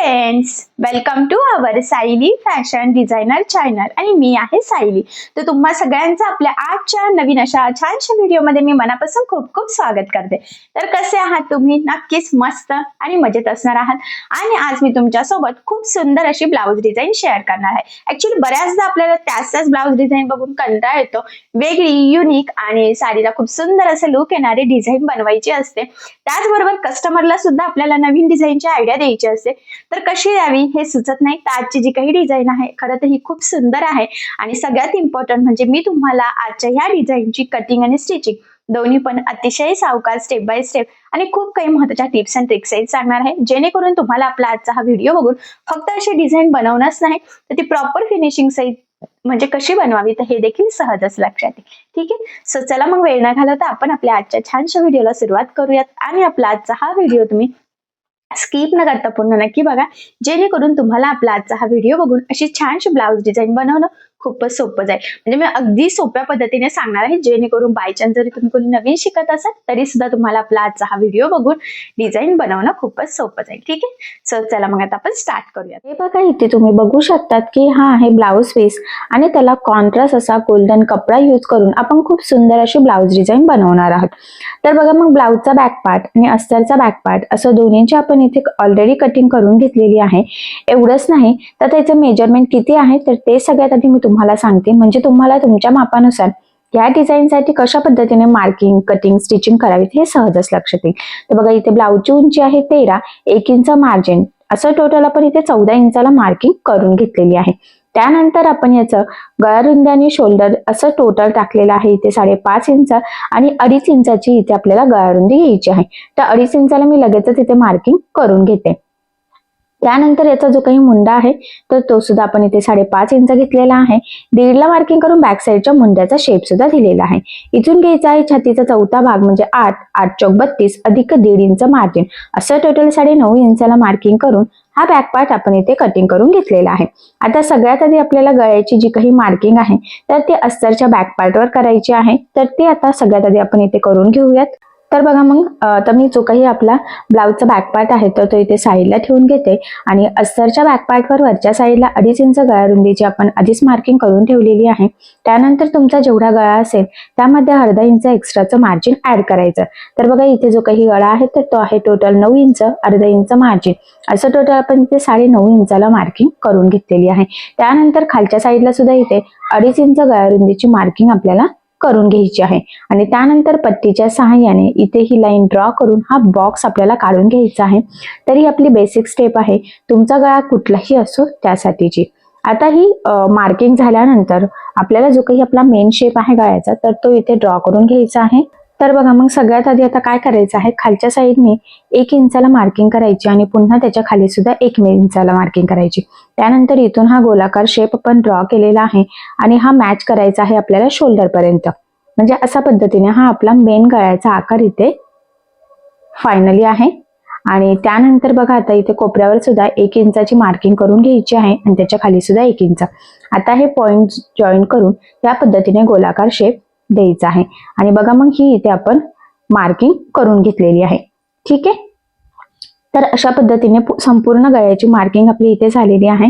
Friends, welcome to our Sayali fashion designer channel आणि मी आहे सायली। तर तुम्हा सगळ्यांचं आपल्या आजच्या नवीन अशा छानशा व्हिडिओमध्ये मी मनापासून खूप खूप स्वागत करते। तर कसे आहात तुम्ही? नक्कीच मस्त आणि मजेत असणार आहात। आणि आज मी तुमच्या सोबत खूप सुंदर अशी ब्लाउज डिझाइन शेअर करणार आहे। ऍक्च्युअली बऱ्याचदा आपल्याला त्याच ब्लाउज डिझाइन बघून कंटाळा येतो, वेगळी युनिक आणि साडीला खूप सुंदर असं लुक येणारे डिझाइन बनवायची असते। त्याचबरोबर कस्टमरला सुद्धा आपल्याला नवीन डिझाइनची आयडिया द्यायची असते, तर कशी द्यावी हे सुचत नाही। तर आजची जी काही डिझाइन आहे खरं तर ही खूप सुंदर आहे आणि सगळ्यात इम्पॉर्टंट म्हणजे मी तुम्हाला आजच्या ह्या डिझाइनची कटिंग आणि स्टिचिंग दोन्ही पण अतिशय सावकाश स्टेप बाय स्टेप आणि खूप काही महत्त्वाच्या टिप्स अँड ट्रिक्स सांगणार आहे, जेणेकरून तुम्हाला आपला आजचा हा व्हिडिओ बघून फक्त अशी डिझाइन बनवणंच नाही तर ती प्रॉपर फिनिशिंग सहित म्हणजे कशी बनवावी तर हे देखील सहजच लक्षात येईल। ठीक आहे, सो चला मग वेळ न घालवता आपण आपल्या आजच्या छानशा व्हिडिओला सुरुवात करूयात आणि आपला आजचा हा व्हिडिओ तुम्ही स्किप न करता पूर्ण नक्की बघा, जेणेकरून तुम्हाला आपला आजचा हा व्हिडिओ बघून अशी छानशी ब्लाउज डिझाइन बनवणं खूपच सोपं जाईल। म्हणजे मी अगदी सोप्या पद्धतीने सांगणार आहे, जेणेकरून बाय चान्स जरी तुम्ही कोणी नवीन शिकत असाल तरी सुद्धा तुम्हाला आपला आजचा हा व्हिडिओ बघून डिझाइन बनवणं खूपच सोपं जाईल। ठीक आहे, सो चला मग आता आपण स्टार्ट करूया। हे बघा, इथे तुम्ही बघू शकतात की हा आहे ब्लाउज पीस आणि त्याला कॉन्ट्रास्ट असा गोल्डन कपडा यूज करून आपण खूप सुंदर अशी ब्लाउज डिझाइन बनवणार आहोत। तर बघा, मग ब्लाउजचा बॅक पार्ट आणि अस्तरचा बॅक पार्ट असं दोन्हींची आपण इथे ऑलरेडी कटिंग करून घेतलेली आहे। एवढंच नाही तर त्याचं मेजरमेंट किती आहे तर ते सगळ्यात आधी मी तुम्हाला सांगते, म्हणजे तुम्हाला तुमच्या मापानुसार या डिझाईनसाठी कशा पद्धतीने मार्किंग, कटिंग, स्टिचिंग करावीत हे सहजच लक्षात येईल। तर बघा, इथे ब्लाउजची उंची आहे 13, 1 इंच मार्जिन, असं टोटल आपण इथे 14 इंचाला मार्किंग करून घेतलेली आहे। त्यानंतर आपण याचं गळारुंदी आणि शोल्डर असं टोटल टाकलेलं आहे इथे 5.5 इंच आणि 2.5 इंचाची इथे आपल्याला गळारुंदी घ्यायची आहे। तर 2.5 इंचाला मी लगेचच इथे मार्किंग करून घेते। त्यानंतर याचा जो काही मुंडा आहे तर तो सुद्धा आपण इथे 5.5 इंच घेतलेला आहे। 1.5 ला मार्किंग करून बॅक साईडच्या मुंड्याचा शेप सुद्धा दिलेला आहे। इथून घ्यायचा आहे छातीचा चौथा भाग म्हणजे 8, 8 चौक 32 अधिक 1.5 इंच मार्जिन, असं टोटल 9.5 इंचाला मार्किंग करून हा बॅक पार्ट आपण इथे कटिंग करून घेतलेला आहे। आता सगळ्यात आधी आपल्याला गळ्याची जी काही मार्किंग आहे तर ती अस्तरच्या बॅक पार्टवर करायची आहे, तर ती आता सगळ्यात आधी आपण इथे करून घेऊयात। तर बघा, मग आता मी जो काही आपला ब्लाउजचा बॅक पार्ट आहे तर तो इथे साईडला ठेवून घेते आणि अस्तरच्या बॅक पार्टवर वरच्या साईडला 2.5 इंच गळारुंदीची आपण आधीच मार्किंग करून ठेवलेली आहे। त्यानंतर तुमचा जेवढा गळा असेल त्यामध्ये अर्धा इंच एक्स्ट्राचं मार्जिन ऍड करायचं। तर बघा, इथे जो काही गळा आहे तर तो आहे टोटल 9 इंच, अर्धा इंच मार्जिन, असं टोटल आपण इथे 9.5 इंचाला मार्किंग करून घेतलेली आहे। त्यानंतर खालच्या साईडला सुद्धा इथे 2.5 इंच गळारुंदीची मार्किंग आपल्याला करून घ्यायची आहे आणि त्यानंतर पट्टीच्या सहाय्याने इथे ही लाईन ड्रॉ करून हा बॉक्स आपल्याला काढून घ्यायचा आहे। तर ही आपली बेसिक स्टेप आहे, तुमचा गळा कुठलाही असो त्यासाठीची। आता ही मार्किंग झाल्यानंतर आपल्याला जो काही आपला मेन शेप आहे गळ्याचा तर तो इथे ड्रॉ करून घ्यायचा आहे। तर बघा, मग सगळ्यात आधी आता काय करायचं आहे, खालच्या साईडने 1 इंचाला मार्किंग करायची आणि पुन्हा त्याच्या खाली सुद्धा 1 इंचाला मार्किंग करायची। त्यानंतर इथून हा गोलाकार शेप आपण ड्रॉ केलेला आहे आणि हा मॅच करायचा आहे आपल्याला शोल्डर पर्यंत। म्हणजे अशा पद्धतीने हा आपला मेन गळ्याचा आकार इथे फायनली आहे। आणि त्यानंतर बघा, आता इथे कोपऱ्यावर सुद्धा 1 इंचाची मार्किंग करून घ्यायची आहे आणि त्याच्या खाली सुद्धा 1 इंच। आता हे पॉइंट जॉईन करून त्या पद्धतीने गोलाकार शेप द्यायचा आहे आणि बघा, मग ही इथे आपण मार्किंग करून घेतलेली आहे। ठीक आहे, तर अशा पद्धतीने संपूर्ण गळ्याची मार्किंग आपली इथे झालेली आहे।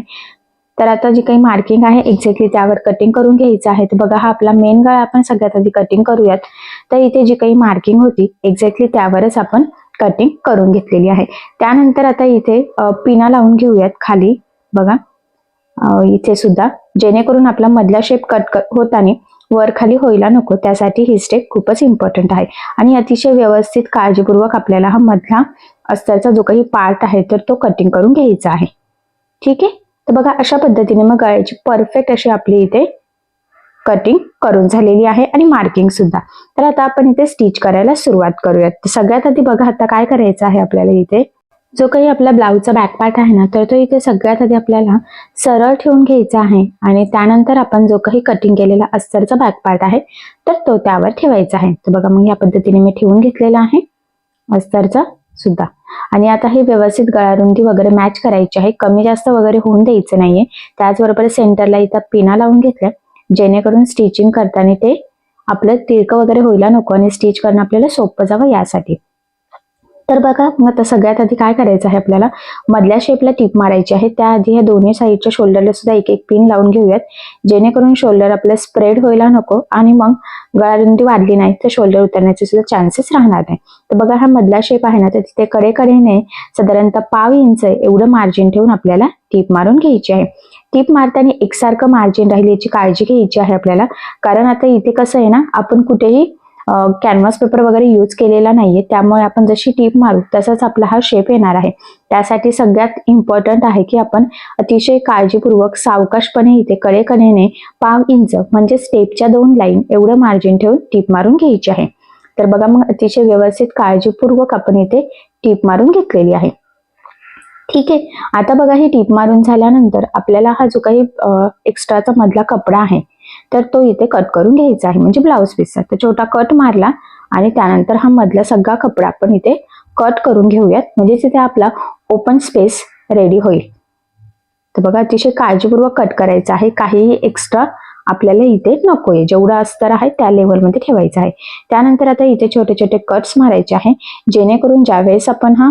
तर आता जी काही मार्किंग आहे एक्झॅक्टली त्यावर कटिंग करून घ्यायचं आहे। तर बघा, हा आपला मेन गळा आपण सगळ्यात आधी कटिंग करूयात। तर इथे जी काही मार्किंग होती एक्झॅक्टली त्यावरच आपण कटिंग करून घेतलेली आहे। त्यानंतर आता इथे पिना लावून घेऊयात खाली बघा, इथे सुद्धा, जेणेकरून आपला मधला शेप कट होताना वर खाली व्हायला नको, त्यासाठी ही स्टेप खूपच इम्पॉर्टंट आहे आणि अतिशय व्यवस्थित काळजीपूर्वक आपल्याला हा मधला अस्तरचा जो काही पार्ट आहे तर तो कटिंग करून घ्यायचा आहे। ठीक आहे, तर बघा, अशा पद्धतीने मग गळ्याची परफेक्ट अशी आपली इथे कटिंग करून झालेली आहे आणि मार्किंग सुद्धा। तर आता आपण इथे स्टिच करायला सुरुवात करूयात। तर सगळ्यात आधी बघा, आता काय करायचं आहे आपल्याला, इथे जो काही आपला ब्लाउजचा बॅक पार्ट आहे ना तर तो इथे सगळ्यात आधी आपल्याला सरळ ठेवून घ्यायचा आहे आणि त्यानंतर आपण जो काही कटिंग केलेला अस्तरचा बॅक पार्ट आहे तर तो त्यावर ठेवायचा आहे। तर बघा, मग या पद्धतीने मी ठेवून घेतलेला आहे अस्तरचा सुद्धा। आणि आता हे व्यवस्थित गळारुंदी वगैरे मॅच करायची आहे, कमी जास्त वगैरे होऊन द्यायचं नाहीये। त्याचबरोबर सेंटरला इथं पिना लावून घेतल्या, जेणेकरून स्टिचिंग करताना ते आपलं तिरकं वगैरे व्हायला नको आणि स्टिच करणं आपल्याला सोपं जावं यासाठी। तर बघा मग आता सगळ्यात आधी काय करायचं आहे, आपल्याला मधल्या शेपला टिप मारायची आहे. त्याआधी ह्या दोन्ही साईडच्या शोल्डरला सुद्धा एक एक पिन लावून घेऊयात, जेणेकरून शोल्डर आपलं स्प्रेड व्हायला नको आणि मग गळारुंदी वाढली नाही तर शोल्डर उतरण्याचे सुद्धा चान्सेस राहणार नाही. तर बघा हा मधला शेप आहे ना, तर तिथे कडेकडेने साधारणतः 1/2 इंच एवढं मार्जिन ठेवून आपल्याला टिप मारून घ्यायची आहे. टिप मारताना एकसारखं मार्जिन राहील याची काळजी घ्यायची आहे आपल्याला, कारण आता इथे कसं आहे ना, आपण कुठेही कॅनव्हास पेपर वगैरे यूज केलेला नाहीये, त्यामुळे आपण जशी टीप मारू तसाच आपला हा शेप येणार आहे. त्यासाठी सगळ्यात इम्पॉर्टंट आहे की आपण अतिशय काळजीपूर्वक सावकाशपणे इथे कडेकडेने 1/2 इंच म्हणजे स्टेपच्या 2 लाईन एवढं मार्जिन ठेवून टीप मारून घ्यायची आहे. तर बघा मग अतिशय व्यवस्थित काळजीपूर्वक आपण इथे टीप मारून घेतलेली आहे. ठीक आहे, आता बघा ही टीप मारून झाल्यानंतर आपल्याला हा जो काही एक्स्ट्राचा मधला कपडा आहे तर तो इथे कट करून घ्यायचा आहे, म्हणजे ब्लाऊज पीसचा. तर छोटा कट मारला आणि त्यानंतर हा मधला सगळा कपडा आपण इथे कट करून घेऊयात, म्हणजे तिथे आपला ओपन स्पेस रेडी होईल. तर बघा अतिशय काळजीपूर्वक कट करायचा आहे, काहीही एक्स्ट्रा आपल्याला इथे नकोय, जेवढं अस्तर आहे त्या लेवलमध्ये ठेवायचं आहे. त्यानंतर आता इथे छोटे छोटे कट्स मारायचे आहे, जेणेकरून ज्यावेळेस आपण हा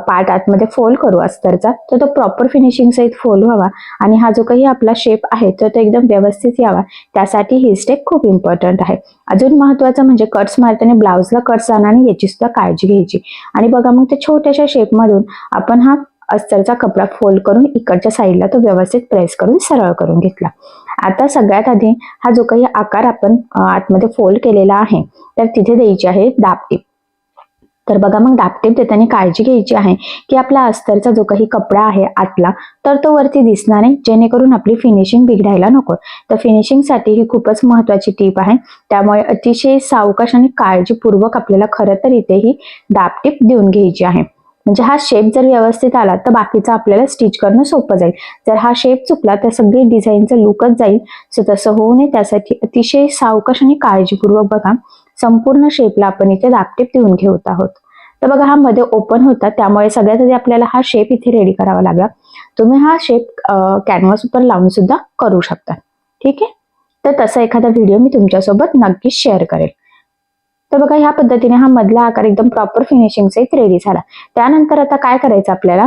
पार्ट आतमध्ये फोल्ड करू अस्तरचा तर तो प्रॉपर फिनिशिंग सहित फोल्ड व्हावा आणि हा जो काही आपला शेप आहे तर तो एकदम व्यवस्थित यावा, त्यासाठी ही स्टेप खूप इम्पॉर्टंट आहे. अजून महत्वाचं म्हणजे कट्स मारताना ब्लाऊजला कट्स जाणार नाही याची सुद्धा काळजी घ्यायची. आणि बघा मग त्या छोट्याशा शेपमधून आपण हा अस्तरचा कपडा फोल्ड करून इकडच्या साईडला तो व्यवस्थित प्रेस करून सरळ करून घेतला. आता सगळ्यात आधी हा जो काही आकार आपण आतमध्ये फोल्ड केलेला आहे तर तिथे द्यायची आहे दाबटीप. तर बघा मग दाबटीप देताना काळजी घ्यायची आहे की आपला अस्तरचा जो काही कपडा आहे आतला तर तो वरती दिसणार नाही, जेणेकरून आपली फिनिशिंग बिघडायला नको. तर फिनिशिंगसाठी ही खूपच महत्वाची टीप आहे, त्यामुळे अतिशय सावकाश आणि काळजीपूर्वक आपल्याला खरं तर इथे ही दाबटीप देऊन घ्यायची आहे. म्हणजे हा शेप जर व्यवस्थित आला तर बाकीचं आपल्याला स्टिच करणं सोपं जाईल. जर हा शेप चुकला तर सगळी डिझाईनचं लुकच जाईल. सो तसं होऊ नये त्यासाठी अतिशय सावकाश आणि काळजीपूर्वक बघा संपूर्ण शेपला आपण इथे दाबटीप देऊन घेत आहोत. तर बघा हा मध्ये ओपन होता, त्यामुळे सगळ्यात आधी आपल्याला हा शेप इथे रेडी करावा लागला. तुम्ही हा शेप कॅनव्हास वर लावून सुद्धा करू शकता. ठीक आहे, तर तसा एखादा व्हिडिओ मी तुमच्यासोबत नक्कीच शेअर करेल. तर बघा ह्या पद्धतीने हा मधला आकार एकदम प्रॉपर फिनिशिंग सहित रेडी झाला. त्यानंतर आता काय करायचं आपल्याला,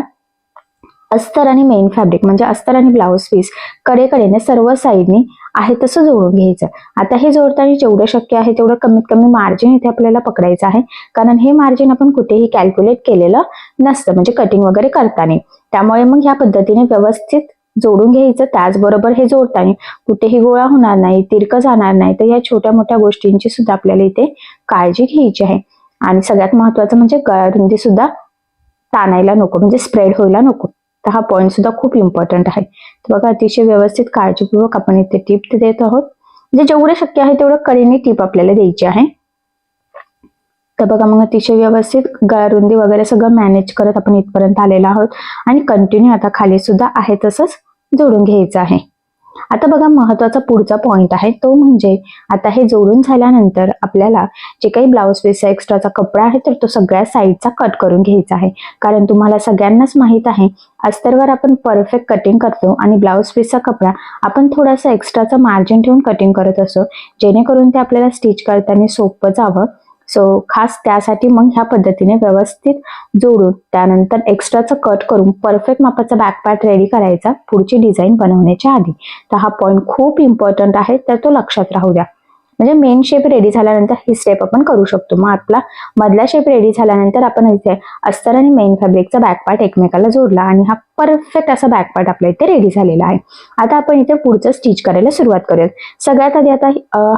अस्तर आणि मेन फॅब्रिक म्हणजे अस्तर आणि ब्लाऊज पीस कडेकडेने सर्व साईडनी आहे तसं जोडून घ्यायचं. आता हे जोडताना जेवढं शक्य आहे तेवढं कमीत कमी मार्जिन इथे आपल्याला पकडायचं आहे, कारण हे मार्जिन आपण कुठेही कॅल्क्युलेट केलेलं नसतं, म्हणजे कटिंग वगैरे करताना. त्यामुळे मग ह्या पद्धतीने व्यवस्थित जोडून घ्यायचं. त्याचबरोबर हे जोडताना कुठेही गोळा होणार नाही, तिरकं जाणार नाही. तर या छोट्या मोठ्या गोष्टींची सुद्धा आपल्याला इथे काळजी घ्यायची आहे. आणि सगळ्यात महत्वाचं म्हणजे गळारुंदी सुद्धा ताणायला नको, म्हणजे स्प्रेड व्हायला नको. तर हा पॉईंट सुद्धा खूप इम्पॉर्टंट आहे. तर बघा अतिशय व्यवस्थित काळजीपूर्वक आपण इथे टीप देत आहोत, म्हणजे जेवढं शक्य आहे तेवढं कडेने टीप आपल्याला द्यायची आहे. तर बघा मग अतिशय व्यवस्थित गळारुंदी वगैरे सगळं मॅनेज करत आपण इथपर्यंत आलेलो आहोत आणि कंटिन्यू आता खाली सुद्धा आहे तसंच जोडून घ्यायचं आहे. आता बघा महत्वाचा पुढचा पॉइंट आहे तो म्हणजे आता हे जोडून झाल्यानंतर आपल्याला जे काही ब्लाऊज पीसचा एक्स्ट्राचा कपडा आहे तर तो सगळ्या साईडचा कट करून घ्यायचा आहे. कारण तुम्हाला सगळ्यांनाच माहित आहे अस्तरवर आपण परफेक्ट कटिंग करतो आणि ब्लाऊज पीसचा कपडा आपण थोडासा एक्स्ट्राचा मार्जिन ठेवून कटिंग करत असतो, जेणेकरून ते आपल्याला स्टिच करताना सोपं जावं. सो खास त्यासाठी मग ह्या पद्धतीने व्यवस्थित जोडून त्यानंतर एक्स्ट्राचं कट करून परफेक्ट मापाचा बॅक पार्ट रेडी करायचा पुढची डिझाईन बनवण्याच्या आधी. तर हा पॉईंट खूप इम्पॉर्टंट आहे, तर तो लक्षात राहू द्या. म्हणजे मेन शेप रेडी झाल्यानंतर ही स्टेप आपण करू शकतो. मग आपला मधला शेप रेडी झाल्यानंतर आपण इथे अस्तर आणि मेन फॅब्रिकचा बॅक पार्ट एकमेकाला जोडला आणि हा परफेक्ट असा बॅक पार्ट आपल्या इथे रेडी झालेला आहे. आता आपण इथे पुढचं स्टिच करायला सुरुवात करूयात. सगळ्यात आधी आता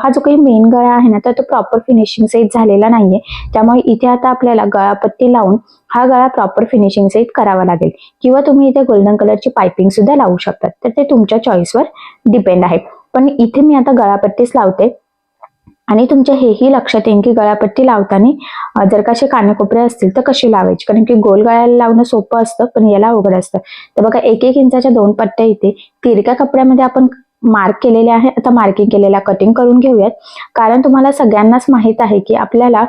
हा जो काही मेन गळा आहे ना तर तो प्रॉपर फिनिशिंग सहित झालेला नाहीये, त्यामुळे इथे आता आपल्याला गळापट्टी लावून हा गळा प्रॉपर फिनिशिंग सहित करावा लागेल, किंवा तुम्ही इथे गोल्डन कलरची पायपिंग सुद्धा लावू शकतात. तर ते तुमच्या चॉईसवर डिपेंड आहे. पण इथे मी आता गळापट्टीच लावते आणि तुमच्या हेही लक्षात येईल की गळापट्टी लावताना जर का असे कानाकोपरे असतील तर कशी लावायची, कारण की गोल गळ्याला लावणं सोपं असतं पण याला अवघड असतं. तर बघा 1-1 इंचाच्या 2 पट्ट्या इथे तिरक्या कपड्यामध्ये आपण मार्क केलेले आहे. आता मार्किंग केलेला कटिंग करून घेऊयात, कारण तुम्हाला सगळ्यांनाच माहित आहे की आपल्याला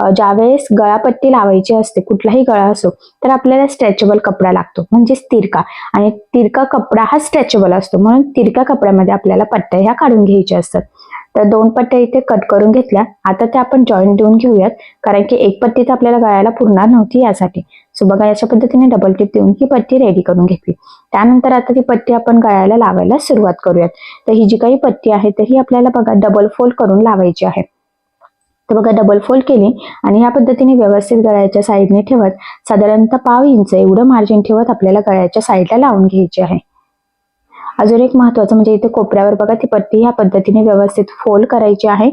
ज्यावेळेस गळापट्टी लावायची असते कुठलाही गळा असो तर आपल्याला स्ट्रेचेबल कपडा लागतो, म्हणजेच तिरका, आणि तिरका कपडा हा स्ट्रेचेबल असतो, म्हणून तिरक्या कपड्यामध्ये आपल्याला पट्ट्या ह्या काढून घ्यायच्या असतात. तर 2 पट्ट्या इथे कट करून घेतल्या. आता त्या आपण जॉईंट देऊन घेऊयात, कारण की एक पट्टी तर आपल्याला गळ्याला पुरणार नव्हती यासाठी. सो बघा अशा पद्धतीने डबल टिप देऊन ही पट्टी रेडी करून घेतली. त्यानंतर आता ती पट्टी आपण गळ्याला लावायला सुरुवात करूयात. तर ही जी काही पट्टी आहे तर ही आपल्याला बघा डबल फोल्ड करून लावायची आहे. तर बघा डबल फोल्ड केली आणि ह्या पद्धतीने व्यवस्थित गळ्याच्या साईडने ठेवत साधारणतः पाव इंच एवढं मार्जिन ठेवत आपल्याला गळ्याच्या साईडला लावून घ्यायची आहे. अजून एक महत्वाचं म्हणजे इथे कोपऱ्यावर बघा ती पट्टी ह्या पद्धतीने व्यवस्थित फोल्ड करायची आहे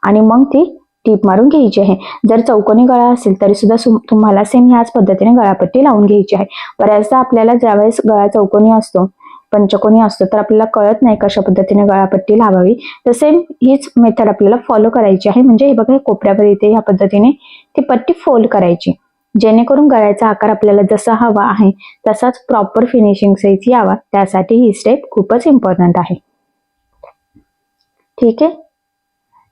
आणि मग ती टीप मारून घ्यायची आहे. जर चौकोनी गळा असेल तरी सुद्धा तुम्हाला सेम ह्याच पद्धतीने गळापट्टी लावून घ्यायची आहे. बऱ्याचदा आपल्याला ज्यावेळेस गळा चौकोनी असतो, पंचकोनी असतो, तर आपल्याला कळत नाही कशा पद्धतीने गळापट्टी लावावी. तर सेम हीच मेथड आपल्याला फॉलो करायची आहे. म्हणजे हे बघा कोपऱ्यावर इथे ह्या पद्धतीने ती पट्टी फोल्ड करायची, जेणेकरून गळ्याचा आकार आपल्याला जसा हवा आहे तसाच प्रॉपर फिनिशिंग सहित यावा. त्यासाठी ही स्टेप खूपच इम्पॉर्टंट आहे. ठीक आहे.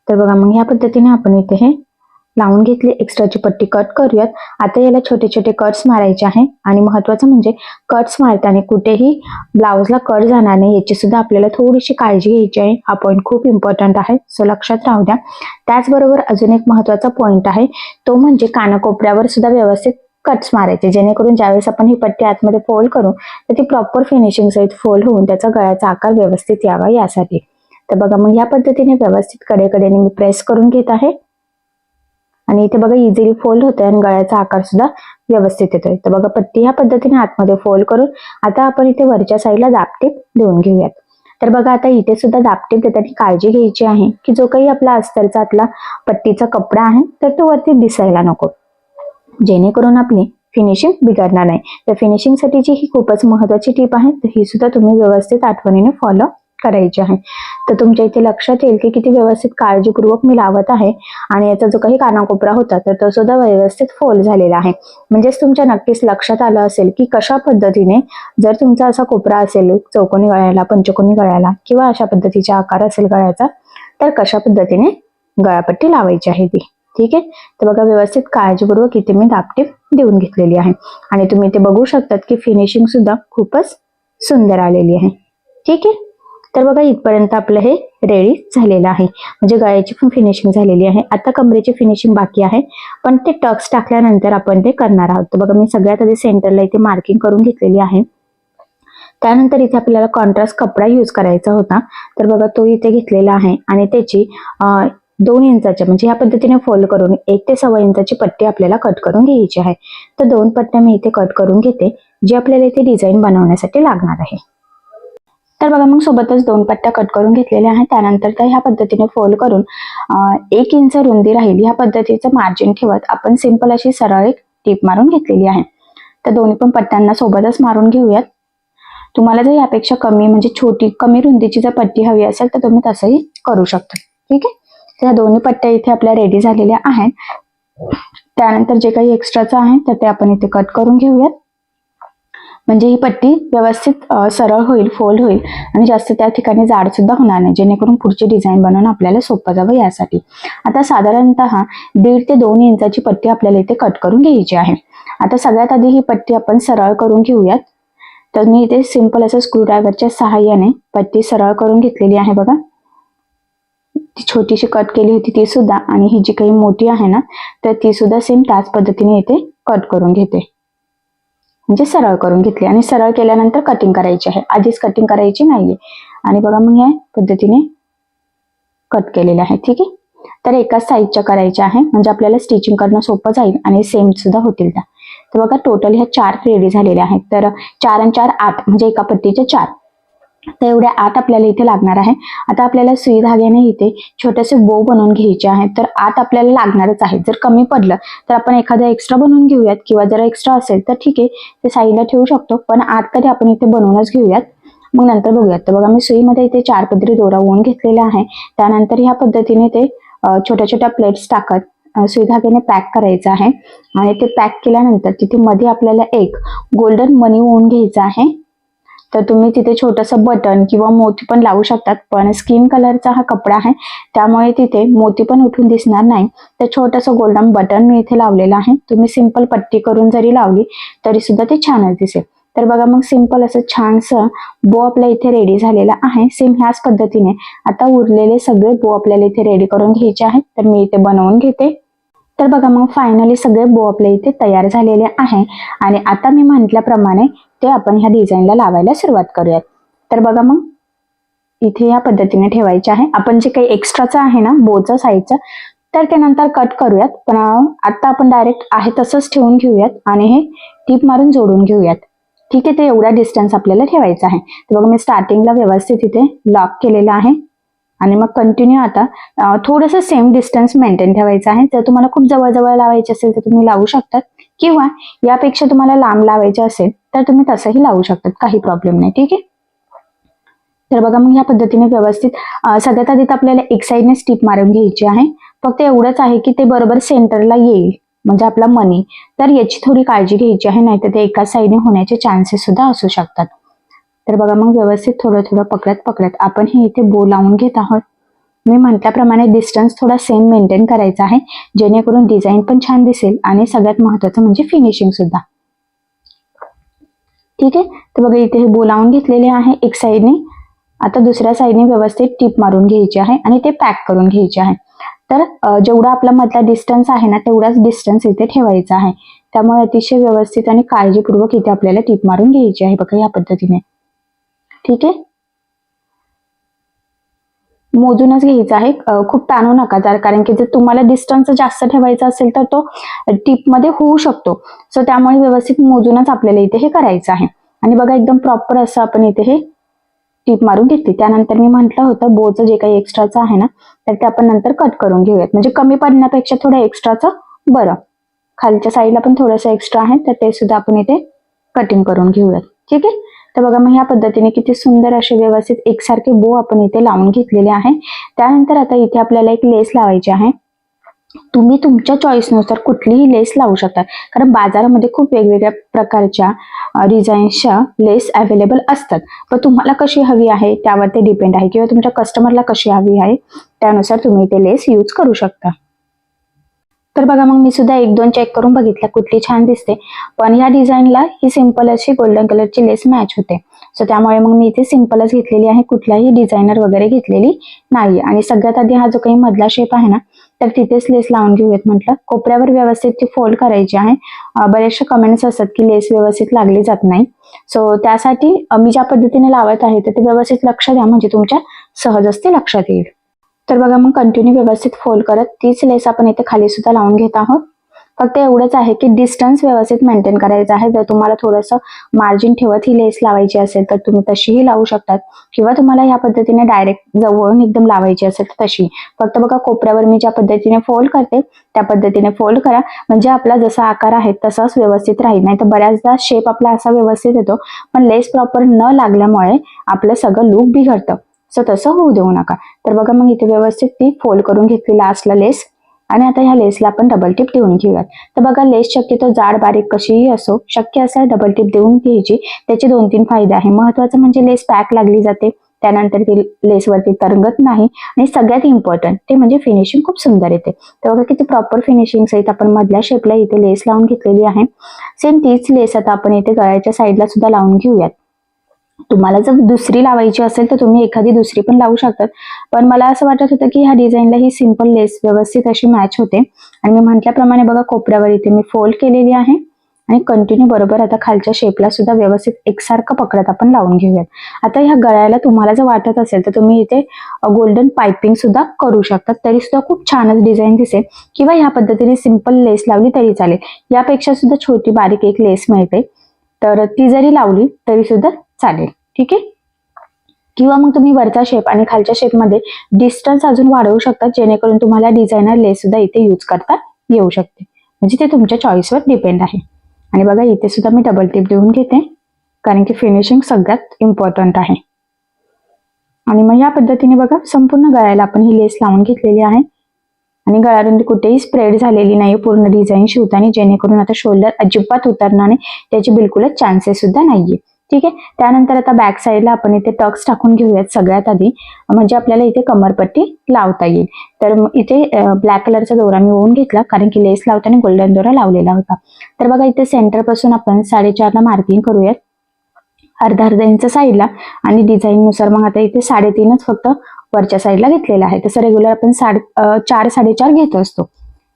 तर बघा मग ह्या पद्धतीने आपण इथे हे लावून घेतली. एक्स्ट्राची पट्टी कट करूयात. आता याला छोटे छोटे कट्स मारायचे आहे आणि महत्वाचं म्हणजे कट्स मारताना कुठेही ब्लाउजला कट जाणार नाही याची सुद्धा आपल्याला थोडीशी काळजी घ्यायची आहे. हा पॉईंट खूप इम्पॉर्टंट आहे, सो लक्षात राहू द्या. त्याचबरोबर अजून एक महत्वाचा पॉईंट आहे, तो म्हणजे कानाकोपऱ्यावर सुद्धा व्यवस्थित कट्स मारायचे, जेणेकरून ज्यावेळेस आपण ही पट्टी आतमध्ये फोल्ड करू तर ती प्रॉपर फिनिशिंग सहित फोल्ड होऊन त्याचा गळ्याचा आकार व्यवस्थित यावा यासाठी. तर बघा मग या पद्धतीने व्यवस्थित कडेकडेने मी प्रेस करून घेत आहे आणि इथे बघा इझिली फोल्ड होतोय आणि गळ्याचा आकार सुद्धा व्यवस्थित येतोय. तर बघा पट्टी ह्या पद्धतीने आतमध्ये फोल्ड करून आता आपण इथे वरच्या साईडला दाबटीप देऊन घेऊयात. तर बघा आता इथे सुद्धा दाबटीप देताना काळजी घ्यायची आहे की जो काही आपला अस्तरचा आतला पट्टीचा कपडा आहे तर तो वरती दिसायला नको, जेणेकरून आपली फिनिशिंग बिघडणार नाही. तर फिनिशिंग साठीची ही खूपच महत्वाची टीप आहे. तर ही सुद्धा तुम्ही व्यवस्थित आठवणीने फॉलो करायची आहे. तर तुमच्या इथे लक्षात येईल की किती व्यवस्थित काळजीपूर्वक मी लावत आहे आणि याचा जो काही कानाकोपरा होता तर तो सुद्धा व्यवस्थित फोल्ड झालेला आहे. म्हणजेच तुमच्या नक्कीच लक्षात आलं असेल की कशा पद्धतीने जर तुमचा असा कोपरा असेल चौकोनी गळ्याला, पंचकोनी गळ्याला किंवा अशा पद्धतीचा आकार असेल गळ्याचा, तर कशा पद्धतीने गळापट्टी लावायची आहे ती. ठीक आहे. तर बघा व्यवस्थित काळजीपूर्वक इथे मी दाबटीप देऊन घेतलेली आहे आणि तुम्ही इथे बघू शकतात की फिनिशिंग सुद्धा खूपच सुंदर आलेली आहे. ठीक आहे. तर बघा इथपर्यंत आपलं हे रेडी झालेलं आहे, म्हणजे गळ्याची पण फिनिशिंग झालेली आहे. आता कमरेची फिनिशिंग बाकी आहे, पण ते टक्स टाकल्यानंतर आपण ते करणार आहोत. तर बघा मी सगळ्यात आधी सेंटरला इथे मार्किंग करून घेतलेली आहे. त्यानंतर इथे आपल्याला कॉन्ट्रास्ट कपडा यूज करायचा होता. तर बघा तो इथे घेतलेला आहे आणि त्याची 2 इंचाच्या म्हणजे ह्या पद्धतीने फोल्ड करून 1 ते 1.25 इंचाची पट्टी आपल्याला कट करून घ्यायची आहे. तर 2 पट्ट्या मी इथे कट करून घेते, जी आपल्याला इथे डिझाईन बनवण्यासाठी लागणार आहे. तर बघा मग सोबतच 2 पट्ट्या कट करून घेतलेल्या आहेत. त्यानंतर त्या ह्या पद्धतीने फोल्ड करून 1 इंच रुंदी राहील ह्या पद्धतीचं मार्जिन ठेवत आपण सिंपल अशी सरळ एक टीप मारून घेतलेली आहे. तर दोन्ही पण पट्ट्यांना सोबतच मारून घेऊयात. तुम्हाला जर यापेक्षा कमी म्हणजे कमी रुंदीची जर पट्टी हवी असेल तर तुम्ही तसंही करू शकता. ठीक आहे. तर ह्या दोन्ही पट्ट्या इथे आपल्या रेडी झालेल्या आहेत. त्यानंतर जे काही एक्स्ट्राचं आहे तर ते आपण इथे कट करून घेऊयात, म्हणजे ही पट्टी व्यवस्थित सरळ होईल, फोल्ड होईल आणि जास्त त्या ठिकाणी जाड सुद्धा होणार नाही, जेणेकरून पुढची डिझाईन बनवणं आपल्याला सोपं जावं यासाठी. आता साधारणतः 1.5 ते 2 इंचाची पट्टी आपल्याला इथे कट करून घ्यायची आहे. आता सगळ्यात आधी ही पट्टी आपण सरळ करून घेऊयात. तर मी इथे सिंपल असं स्क्रूड्रायव्हरच्या सहाय्याने पट्टी सरळ करून घेतलेली आहे. बघा ती छोटीशी कट केली होती ती सुद्धा, आणि ही जी काही मोठी आहे ना तर ती सुद्धा सेम त्याच पद्धतीने इथे कट करून घेते, म्हणजे सरळ करून घेतली. आणि सरळ केल्यानंतर कटिंग करायची आहे, आधीच कटिंग करायची नाहीये. आणि बघा मग या पद्धतीने कट केलेलं आहे. ठीक आहे. तर एकाच साईजच्या करायच्या आहे, म्हणजे आपल्याला स्टिचिंग करणं सोपं जाईल आणि सेम सुद्धा होतील त्या. तर बघा टोटल ह्या 4 रेडी झालेल्या आहेत. तर 4 आणि 4 8 म्हणजे एका पट्टीचे 4. तर एवढ्या 8 आपल्याला इथे लागणार आहे. आता आपल्याला सुई धाग्याने इथे छोटेसे बो बनवून घ्यायचे आहेत. तर 8 आपल्याला लागणारच आहे. जर कमी पडलं तर आपण एखादा एक्स्ट्रा बनवून घेऊयात, किंवा जर एक्स्ट्रा असेल तर ठीक आहे ते साईडला ठेवू शकतो, पण 8 तरी आपण इथे बनवूनच घेऊयात, मग नंतर बघूयात. तर बघा मी सुईमध्ये इथे 4 पदरी दोरा ओवून घेतलेला आहे. त्यानंतर ह्या पद्धतीने ते छोट्या छोट्या प्लेट्स टाकत सुई धाग्याने पॅक करायचं आहे. आणि ते पॅक केल्यानंतर तिथे मध्ये आपल्याला एक गोल्डन मनी ओवून घ्यायचा आहे. तर तुम्ही तिथे छोटंसं बटन किंवा मोती पण लावू शकतात, पण स्किन कलरचा हा कपडा आहे त्यामुळे तिथे मोती पण उठून दिसणार नाही. तर छोटंसं गोल्डन बटन मी इथे लावलेलं आहे. तुम्ही सिंपल पट्टी करून जरी लावली तरी सुद्धा ते छानच दिसेल. तर बघा मग सिंपल असं छानसं बो आपल्या इथे रेडी झालेला आहे. सेम ह्याच पद्धतीने आता उरलेले सगळे बो आपल्याला इथे रेडी करून घ्यायचे आहेत. तर मी इथे बनवून घेते. तर बघा मग फायनली सगळे बो आपल्या इथे तयार झालेले आहे आणि आता मी म्हटल्याप्रमाणे ते आपण ह्या डिझाईनला लावायला सुरुवात करूयात. तर बघा मग इथे या पद्धतीने ठेवायचे आहे. आपण जे काही एक्स्ट्राचं आहे ना बोचं साईडचं तर ते नंतर कट करूयात, पण आता आपण डायरेक्ट आहे तसंच ठेवून घेऊयात आणि हे टीप मारून जोडून घेऊयात. ठीक आहे, ते एवढा डिस्टन्स आपल्याला ठेवायचा आहे. तर बघा मी स्टार्टिंगला व्यवस्थित इथे लॉक केलेलं आहे आणि मग कंटिन्यू आता थोडंसं सेम डिस्टन्स मेंटेन ठेवायचं आहे. जर तुम्हाला खूप जवळ लावायचे असेल तर तुम्ही लावू शकतात, किंवा यापेक्षा तुम्हाला लांब लावायचे असेल तर तुम्ही तसंही लावू शकतात, काही प्रॉब्लेम नाही. ठीक आहे, तर बघा मग या पद्धतीने व्यवस्थित सगळ्यात आधी तर आपल्याला एक साईडने स्टिप मारून घ्यायची आहे. फक्त एवढंच आहे की ते बरोबर सेंटरला येईल, म्हणजे आपला मनी. तर याची थोडी काळजी घ्यायची आहे, नाहीतर ते एकाच साईडने होण्याचे चान्सेस सुद्धा असू शकतात. तर बघा मग व्यवस्थित थोडं पकडत आपण हे इथे बो लावून घेत आहोत. मी म्हटल्याप्रमाणे डिस्टन्स थोडा सेम मेंटेन करायचा आहे, जेणेकरून डिझाईन पण छान दिसेल आणि सगळ्यात महत्वाचं म्हणजे फिनिशिंग सुद्धा. ठीक आहे, तर बघा इथे हे बो लावून घेतलेले आहे एक साईडने. आता दुसऱ्या साईडने व्यवस्थित टीप मारून घ्यायची आहे आणि ते पॅक करून घ्यायचे आहे. तर जेवढा आपला मधला डिस्टन्स आहे ना तेवढाच डिस्टन्स इथे ठेवायचा आहे. त्यामुळे अतिशय व्यवस्थित आणि काळजीपूर्वक इथे आपल्याला टीप मारून घ्यायची आहे. बघा या पद्धतीने. ठीक आहे, मोजूनच घ्यायचा आहे, खूप ताणू नका जर, कारण की जर तुम्हाला डिस्टन्स जास्त ठेवायचा असेल तर तो टीप मध्ये होऊ शकतो. सो त्यामुळे व्यवस्थित मोजूनच आपल्याला इथे हे करायचं आहे. आणि बघा एकदम प्रॉपर असं आपण इथे हे टीप मारून घेतली. त्यानंतर मी म्हटलं होतं बोचं जे काही एक्स्ट्राचं आहे ना तर ते आपण नंतर कट करून घेऊयात, म्हणजे कमी पडण्यापेक्षा थोडं एक्स्ट्राचं बरं. खालच्या साईडला पण थोडंसं एक्स्ट्रा आहे तर ते सुद्धा आपण इथे कटिंग करून घेऊयात. ठीक आहे, तर बघा मग ह्या पद्धतीने किती सुंदर असे व्यवस्थित एकसारखे बो आपण इथे लावून घेतलेले आहे. त्यानंतर आता इथे आपल्याला एक लेस लावायची आहे. तुम्ही तुमच्या चॉईसनुसार कुठलीही लेस लावू शकता, कारण बाजारामध्ये खूप वेगवेगळ्या प्रकारच्या डिझाईन्सच्या लेस अवेलेबल असतात. पण तुम्हाला कशी हवी आहे त्यावर ते डिपेंड आहे, किंवा तुमच्या कस्टमरला कशी हवी आहे त्यानुसार तुम्ही ते लेस यूज करू शकता. तर बघा मग मी सुद्धा एक दोन चेक करून बघितल्या कुठली छान दिसते, पण या डिझाईनला ही सिंपल अशी गोल्डन कलरची लेस मॅच होते. सो त्यामुळे मग मी इथे सिंपलच घेतलेली आहे, कुठलाही डिझायनर वगैरे घेतलेली नाही. आणि सगळ्यात आधी हा जो काही मधला शेप आहे ना तर तिथेच लेस लावून घेऊयात म्हटलं. कोपऱ्यावर व्यवस्थित ती फोल्ड करायची आहे. बरेचसे कमेंट्स असतात की लेस व्यवस्थित लागली जात नाही, सो त्यासाठी मी ज्या पद्धतीने लावत आहे तर ते व्यवस्थित लक्ष द्या, म्हणजे तुमच्या सहज असते लक्षात येईल. तर बघा मग कंटिन्यू व्यवस्थित फोल्ड करत तीच लेस आपण इथे खाली सुद्धा लावून घेत आहोत. फक्त एवढंच आहे की डिस्टन्स व्यवस्थित मेंटेन करायचं आहे. जर तुम्हाला थोडंसं मार्जिन ठेवत ही लेस लावायची असेल तर तुम्ही तशीही लावू शकतात, किंवा तुम्हाला ह्या पद्धतीने डायरेक्ट जवळून एकदम लावायची असेल तर तशी. फक्त बघा कोपऱ्यावर मी ज्या पद्धतीने फोल्ड करते त्या पद्धतीने फोल्ड करा, म्हणजे आपला जसा आकार आहे तसाच व्यवस्थित राहील. नाही तर बऱ्याचदा शेप आपला असा व्यवस्थित येतो, पण लेस प्रॉपर न लागल्यामुळे आपलं सगळं लुक बिघडतं. सो तसं होऊ देऊ नका. तर बघा मग इथे व्यवस्थित ती फोल्ड करून घेतली लास्टला लेस, आणि आता ह्या लेसला आपण डबल टिप देऊन घेऊयात. तर बघा लेस शक्यतो जाड बारीक कशीही असो, शक्य असेल डबल टिप देऊन घ्यायची. त्याचे 2-3 फायदे आहे. महत्वाचं म्हणजे लेस पॅक लागली जाते, त्यानंतर ती लेसवरती तरंगत नाही, आणि सगळ्यात इम्पॉर्टंट ते म्हणजे फिनिशिंग खूप सुंदर येते. तर बघा किती प्रॉपर फिनिशिंग सहित आपण मधल्या शेपला इथे लेस लावून घेतलेली आहे. सेम तीच लेस आता आपण इथे गळ्याच्या साईडला सुद्धा लावून घेऊयात. तुम्हाला जर दुसरी लावायची असेल तर तुम्ही एखादी दुसरी पण लावू शकतात, पण मला असं वाटत होतं की ह्या डिझाईनला ही सिंपल लेस व्यवस्थित अशी मॅच होते. आणि मी म्हटल्याप्रमाणे बघा कोपऱ्यावर इथे मी फोल्ड केलेली आहे, आणि कंटिन्यू बरोबर आता खालच्या शेपला सुद्धा व्यवस्थित एकसारखं पकडत आपण लावून घेऊयात. आता ह्या गळ्याला तुम्हाला जर वाटत असेल तर तुम्ही इथे गोल्डन पाइपिंग सुद्धा करू शकतात, तरी सुद्धा खूप छानच डिझाईन दिसेल. किंवा ह्या पद्धतीने सिंपल लेस लावली तरी चालेल. यापेक्षा सुद्धा छोटी बारीक एक लेस मिळते, तर ती जरी लावली तरी सुद्धा चालेल. ठीक आहे, किंवा मग तुम्ही वरचा शेप आणि खालच्या शेपमध्ये डिस्टन्स अजून वाढवू शकता, जेणेकरून तुम्हाला डिझायनर लेस सुद्धा इथे यूज करता येऊ शकते. म्हणजे ते तुमच्या चॉईसवर डिपेंड आहे. आणि बघा इथे सुद्धा मी डबल टिप देऊन घेते, कारण की फिनिशिंग सगळ्यात इम्पॉर्टंट आहे. आणि मग या पद्धतीने बघा संपूर्ण गळ्याला आपण ही लेस लावून घेतलेली आहे, आणि गळ्यारुंदी कुठेही स्प्रेड झालेली नाही पूर्ण डिझाईन शिवताना, जेणेकरून आता शोल्डर अजिबात उतरणार नाही, त्याची बिलकुलच चान्सेस सुद्धा नाहीये. ठीक आहे, त्यानंतर आता बॅक साईडला आपण इथे टक्स टाकून घेऊयात सगळ्यात आधी, म्हणजे आपल्याला इथे कमरपट्टी लावता येईल. तर इथे ब्लॅक कलरचा दोरा मी ओवून घेतला, कारण की लेस लावताना गोल्डन दोरा लावलेला होता. तर बघा इथे सेंटर पासून आपण 4.5 मार्किंग करूयात. अर्धा अर्धा इंच साईडला आणि डिझाईननुसार मग आता इथे 3.5च फक्त वरच्या साईडला घेतलेला आहे. तसं रेग्युलर आपण 4 साडेचार घेत असतो.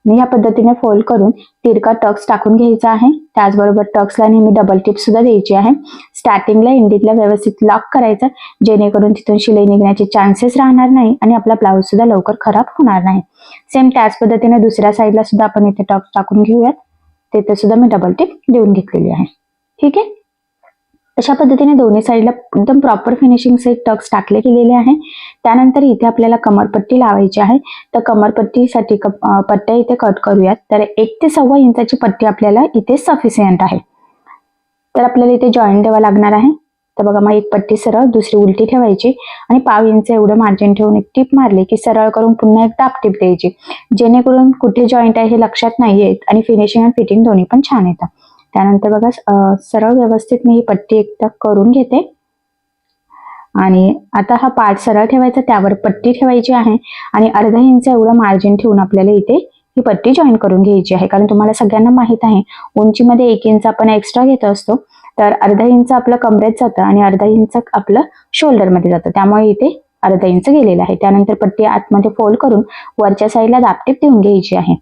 मी या पद्धतीने फोल्ड करून तिरका टक्स टाकून घ्यायचा आहे. त्याचबरोबर टक्सला नेहमी डबल टिप सुद्धा द्यायची आहे. स्टार्टिंगला एंडिंगला व्यवस्थित लॉक करायचं, जेणेकरून तिथून शिलाई निघण्याचे चान्सेस राहणार नाही आणि आपला ब्लाऊज सुद्धा लवकर खराब होणार नाही. सेम त्याच पद्धतीने दुसऱ्या साईडला सुद्धा आपण इथे टक्स टाकून घेऊयात. तिथे सुद्धा मी डबल टिप देऊन घेतलेली आहे. ठीक आहे. अशा पद्धतीने दोन्ही साईडला एकदम प्रॉपर फिनिशिंग सेट टक्स टाकले गेलेले आहे. त्यानंतर इथे आपल्याला कमरपट्टी लावायची आहे. तर कमरपट्टीसाठी पट्ट्या इथे कट करूयात. तर 1 ते 1.25 इंचाची पट्टी आपल्याला इथे सफिशियंट आहे. तर आपल्याला इथे जॉईंट द्यावा लागणार आहे. तर बघा, मग एक पट्टी सरळ दुसरी उलटी ठेवायची आणि 1/2 इंच एवढं मार्जिन ठेवून एक टीप मारली की सरळ करून पुन्हा एक दाब टीप द्यायची, जेणेकरून कुठे जॉईंट आहे हे लक्षात नाही येत आणि फिनिशिंग आणि फिटिंग दोन्ही पण छान येतं. त्यानंतर बघा, सरळ व्यवस्थित मी ही पट्टी एकदा करून घेते आणि आता हा पार्ट सरळ ठेवायचा, त्यावर पट्टी ठेवायची आहे आणि अर्धा इंच एवढं मार्जिन ठेवून आपल्याला इथे ही पट्टी जॉईन करून घ्यायची आहे. कारण तुम्हाला सगळ्यांना माहित आहे, उंचीमध्ये 1 इंच आपण एक्स्ट्रा घेत असतो. तर अर्धा इंच आपलं कमरेत जातं आणि अर्धा इंच आपलं शोल्डरमध्ये जातं. त्यामुळे इथे अर्धा इंच गेलेलं आहे. त्यानंतर पट्टी आतमध्ये फोल्ड करून वरच्या साईडला दाबटीप देऊन घ्यायची आहे.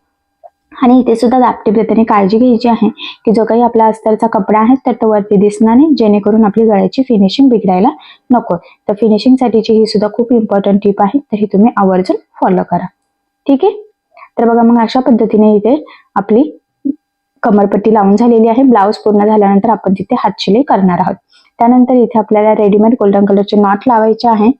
आणि इथे सुद्धा दाबटीप देताना काळजी घ्यायची आहे की जो काही आपला अस्तरचा कपडा आहे तर तो वरती दिसणार नाही, जेणेकरून आपली गळ्याची फिनिशिंग बिघडायला नको. तर फिनिशिंगसाठीची ही सुद्धा खूप इम्पॉर्टंट टिप आहे, तर ही तुम्ही आवर्जून फॉलो करा. ठीक आहे. तर बघा, मग अशा पद्धतीने इथे आपली कमरपट्टी लावून झालेली आहे. ब्लाऊज पूर्ण झाल्यानंतर आपण तिथे हातशिलाई करणार आहोत. त्यानंतर इथे आपल्याला रेडीमेड गोल्डन कलरचे नॉट लावायचे आहे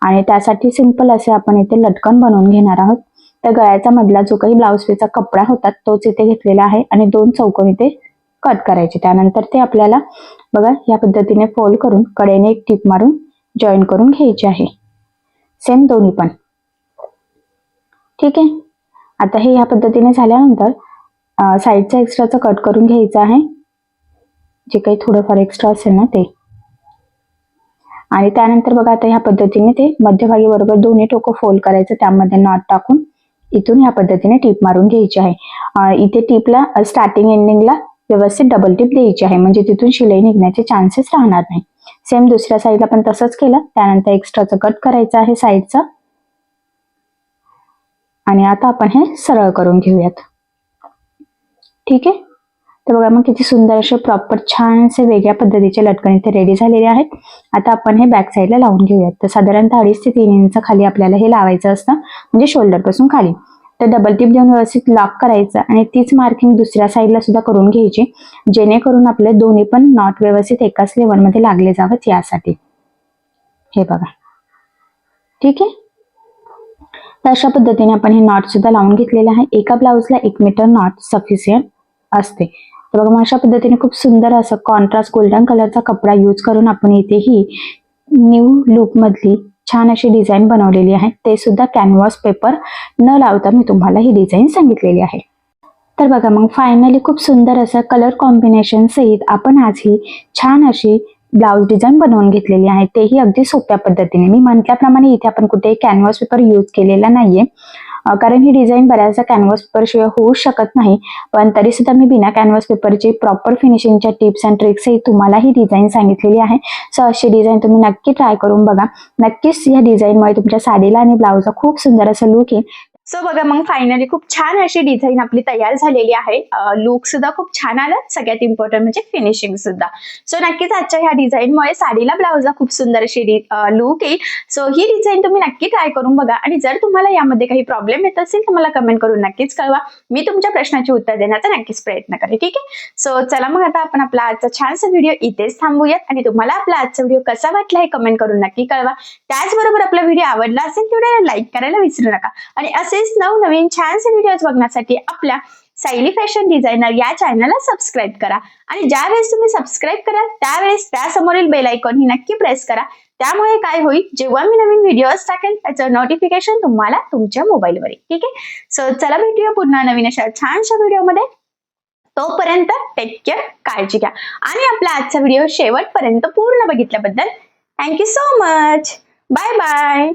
आणि त्यासाठी सिंपल असे आपण इथे लटकन बनवून घेणार आहोत. तर गळ्याचा मधला जो काही ब्लाऊज पीसचा कपडा होता तोच इथे घेतलेला आहे आणि 2 चौकोन इथे कट करायचे. त्यानंतर ते आपल्याला बघा या पद्धतीने फोल्ड करून कडेने एक टीप मारून जॉईन करून घ्यायचे आहे. सेम दोन्ही पण. ठीक आहे. आता हे या पद्धतीने झाल्यानंतर साईडचा एक्स्ट्राचा कट करून घ्यायचा आहे, जे काही थोडंफार एक्स्ट्रा असेल ना ते. आणि त्यानंतर बघा, आता ह्या पद्धतीने ते मध्यभागी बरोबर दोन्ही टोकं फोल्ड करायचं, त्यामध्ये नॉट टाकून इथून ह्या पद्धतीने टीप मारून घ्यायची आहे. इथे टीपला स्टार्टिंग एंडिंगला व्यवस्थित डबल टीप द्यायची आहे, म्हणजे तिथून शिलाई निघण्याचे चान्सेस राहणार नाही. सेम दुसऱ्या साईडला पण तसंच केलं. त्यानंतर एक्स्ट्राचं कट करायचं आहे साईडचा आणि आता आपण हे सरळ करून घेऊयात. ठीक आहे. तर बघा, मग किती सुंदर असे प्रॉपर छान असे वेगळ्या पद्धतीचे लटकन इथे रेडी झालेले आहेत. आता आपण हे बॅक साईडला लावून घेऊयात. तर साधारणतः 2.5 ते 3 इंच खाली आपल्याला हे लावायचं असतं, म्हणजे शोल्डर पासून खाली. तर डबल टिप देऊन व्यवस्थित लॉक करायचं आणि तीच मार्किंग दुसऱ्या साईडला सुद्धा करून घ्यायची, जेणेकरून आपले दोन्ही पण नॉट व्यवस्थित एकाच लेवलमध्ये लागले जावेत यासाठी. हे बघा. ठीक आहे. तर अशा पद्धतीने आपण हे नॉट सुद्धा लावून घेतलेले आहे. एका ब्लाऊजला 1 मीटर नॉट सफिशियंट असते. तर बघा, मग अशा पद्धतीने खूप सुंदर असं कॉन्ट्रास्ट गोल्डन कलरचा कपडा यूज करून आपण इथे ही न्यू लुक मधली छान अशी डिझाईन बनवलेली आहे. ते सुद्धा कॅनव्हास पेपर न लावता मी तुम्हाला ही डिझाईन सांगितलेली आहे. तर बघा, मग फायनली खूप सुंदर असं कलर कॉम्बिनेशन सहित आपण आज ही छान अशी ब्लाऊज डिझाईन बनवून घेतलेली आहे, तेही अगदी सोप्या पद्धतीने. मी म्हटल्याप्रमाणे इथे आपण कुठेही कॅनव्हास पेपर यूज केलेला नाहीये, कारण ही डिझाईन बऱ्याचदा कॅनव्हास पेपर शिवाय होऊ शकत नाही. पण तरी सुद्धा मी बिना कॅनव्हास पेपरची प्रॉपर फिनिशिंगच्या टिप्स अँड ट्रिक्स ही तुम्हाला ही डिझाईन सांगितलेली आहे. सो अशी डिझाईन तुम्ही नक्की ट्राय करून बघा. नक्कीच या डिझाईनमुळे तुमच्या साडीला आणि ब्लाऊजला खूप सुंदर असं लुक येईल. सो बघा, मग फायनली खूप छान अशी डिझाईन आपली तयार झालेली आहे. लुक सुद्धा खूप छान आला, सगळ्यात इम्पॉर्टंट म्हणजे फिनिशिंग सुद्धा. सो नक्कीच आजच्या ह्या डिझाईनमुळे साडीला ब्लाऊजला खूप सुंदर अशी लुक येईल. सो ही डिझाईन तुम्ही नक्की ट्राय करून बघा आणि जर तुम्हाला यामध्ये काही प्रॉब्लेम येत असेल तर मला कमेंट करून नक्कीच कळवा. मी तुमच्या प्रश्नाचे उत्तर देण्याचा नक्कीच प्रयत्न करेन. ठीक आहे. सो चला मग आता आपण आपला आजचा छानसा व्हिडिओ इथेच थांबूयात आणि तुम्हाला आपला आजचा व्हिडिओ कसा वाटला हे कमेंट करून नक्की कळवा. त्याचबरोबर आपला व्हिडिओ आवडला असेल व्हिडिओला लाईक करायला विसरू नका आणि असेच नवनवीन छानसे व्हिडिओज बघण्यासाठी आपल्या सायली फॅशन डिझायनर या चॅनलला सबस्क्राईब करा आणि ज्यावेळेस तुम्ही सबस्क्राईब करा त्यावेळेस त्यासमोरील बेल आयकॉन ही नक्की प्रेस करा. त्यामुळे काय होईल, जेव्हा मी नवीन व्हिडिओज टाकेल त्याचं नोटिफिकेशन तुम्हाला तुमच्या मोबाईलवर येईल. ठीक आहे. सो चला भेटूया पुन्हा नवीन अशा छानशा व्हिडिओमध्ये. तोपर्यंत टेक केअर, काळजी घ्या आणि आपला आजचा व्हिडिओ शेवटपर्यंत पूर्ण बघितल्याबद्दल thank you so much. Bye bye.